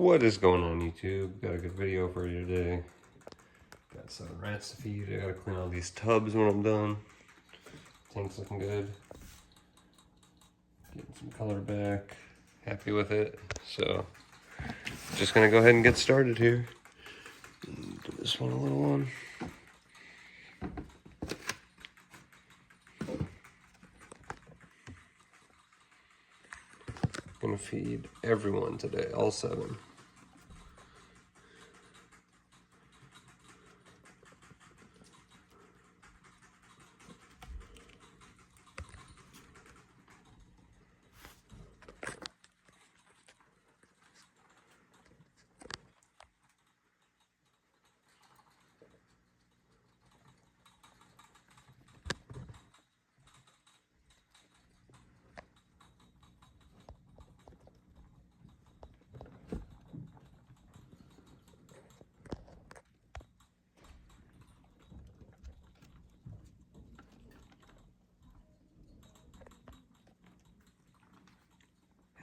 What is going on, YouTube? Got a good video for you today. Got some rats to feed. I gotta clean all these tubs when I'm done. Tank's looking good. Getting some color back. Happy with it. So, just gonna go ahead and get started here. Give this one a little one. Gonna feed everyone today, all 7.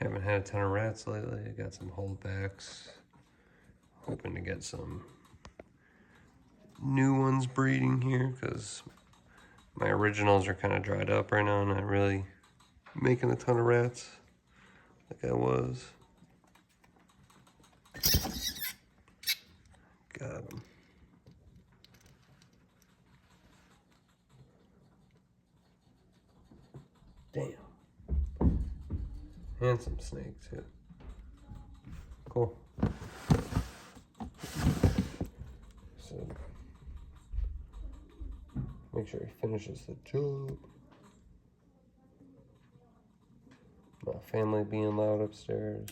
Haven't had a ton of rats lately. I got some holdbacks. Hoping to get some new ones breeding here because my originals are kind of dried up right now, not really making a ton of rats like I was. Got them. Damn. And some snakes, too. Cool. So, make sure he finishes the job. Not family being loud upstairs.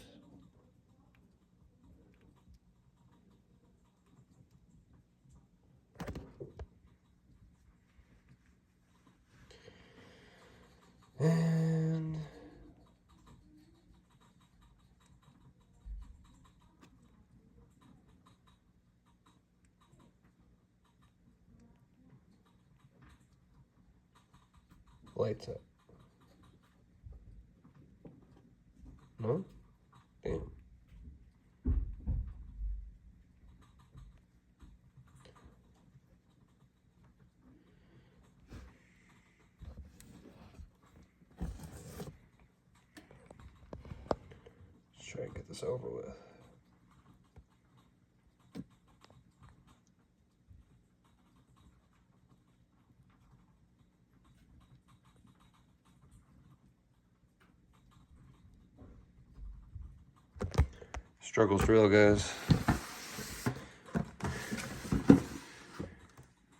And lights up. No? Damn. Let's try and get this over with. Struggle's real, guys.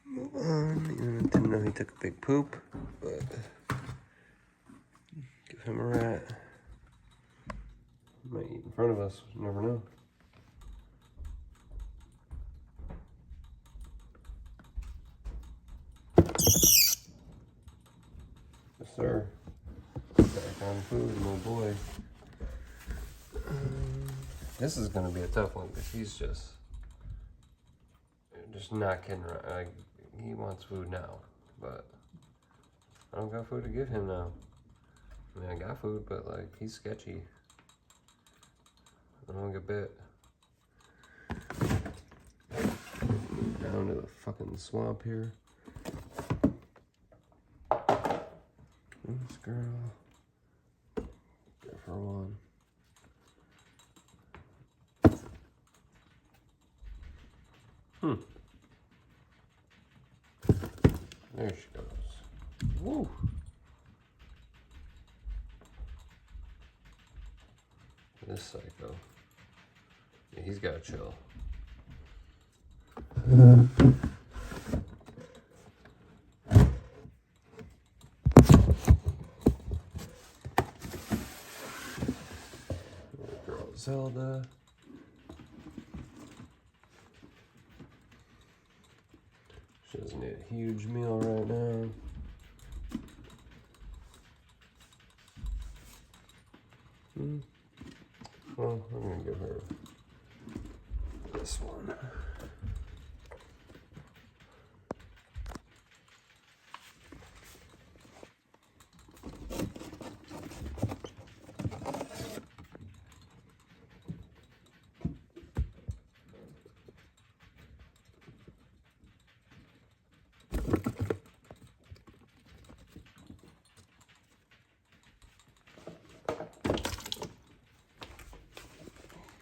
Move on. Didn't know he took a big poop, but give him a rat. Might eat in front of us. You never know. Yes, sir. Back on food, my boy. This is gonna be a tough one because he's just not kidding around. Like, he wants food now, but I don't got food to give him now. I mean, I got food, but like, he's sketchy. I don't get bit. Down to the fucking swamp here. This girl. Give her one. There she goes. Woo! This psycho. Yeah, he's gotta chill. Girl Zelda. She doesn't need a huge meal right now. Well, I'm gonna give her this one.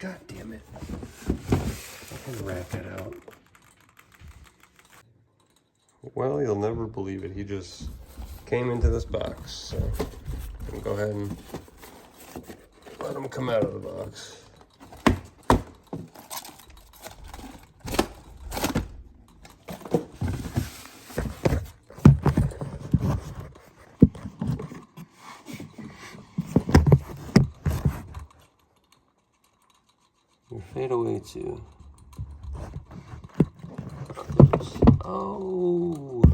God damn it. I can rat that out. Well, you'll never believe it. He just came into this box. So I'm gonna go ahead and let him come out of the box. You fade away too. Oh.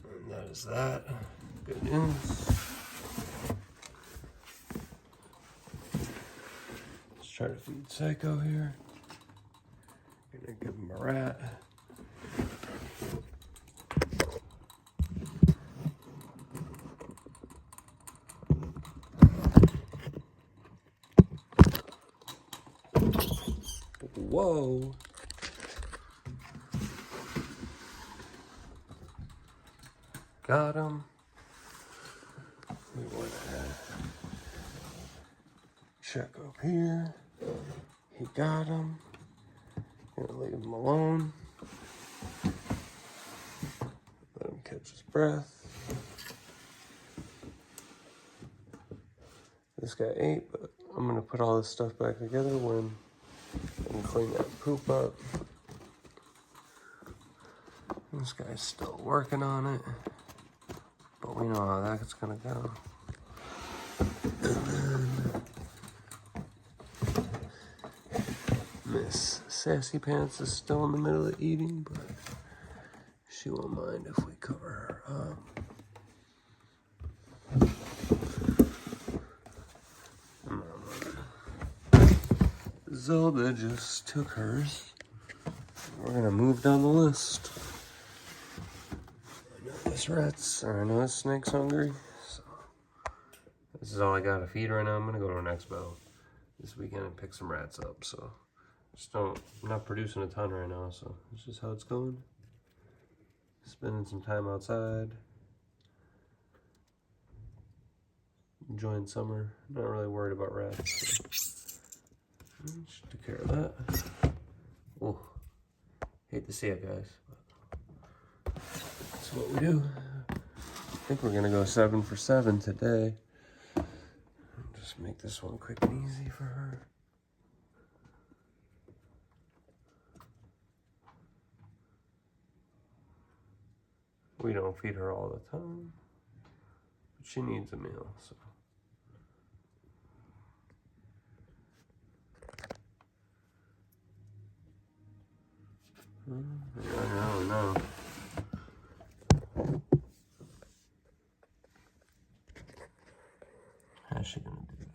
And that is that. Good news. Let's try to feed Psycho here. Gonna give him a rat. Whoa. Got him. We want to check up here. He got him. Gonna leave him alone. Let him catch his breath. This guy ate, but I'm gonna put all this stuff back together when and clean that poop up. This guy's still working on it, but we know how that's gonna go. And then Miss Sassy Pants is still in the middle of eating, but she won't mind if we cover her up. Zelda just took hers. We're gonna move down the list. I know this snake's hungry, so this is all I got to feed right now. I'm gonna go to an expo this weekend and pick some rats up. So I'm not producing a ton right now, so it's just how it's going. Spending some time outside, enjoying summer. Not really worried about rats. So. Just took care of that. Oh, hate to see it, guys. But that's what we do. I think we're gonna go 7 for 7 today. Just make this one quick and easy for her. We don't feed her all the time, but she needs a meal, so. No. How's she gonna do this?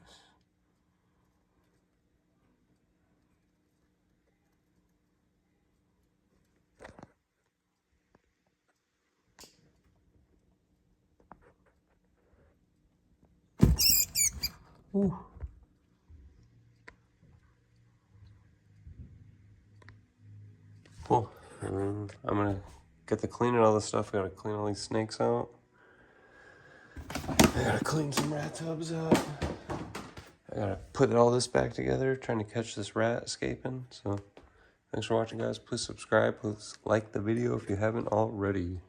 Ooh. Cool. I'm gonna get to cleaning all this stuff. I gotta clean all these snakes out. I gotta clean some rat tubs out. I gotta put all this back together, trying to catch this rat escaping. So thanks for watching, guys. Please subscribe. Please like the video if you haven't already.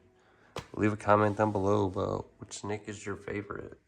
Leave a comment down below about which snake is your favorite.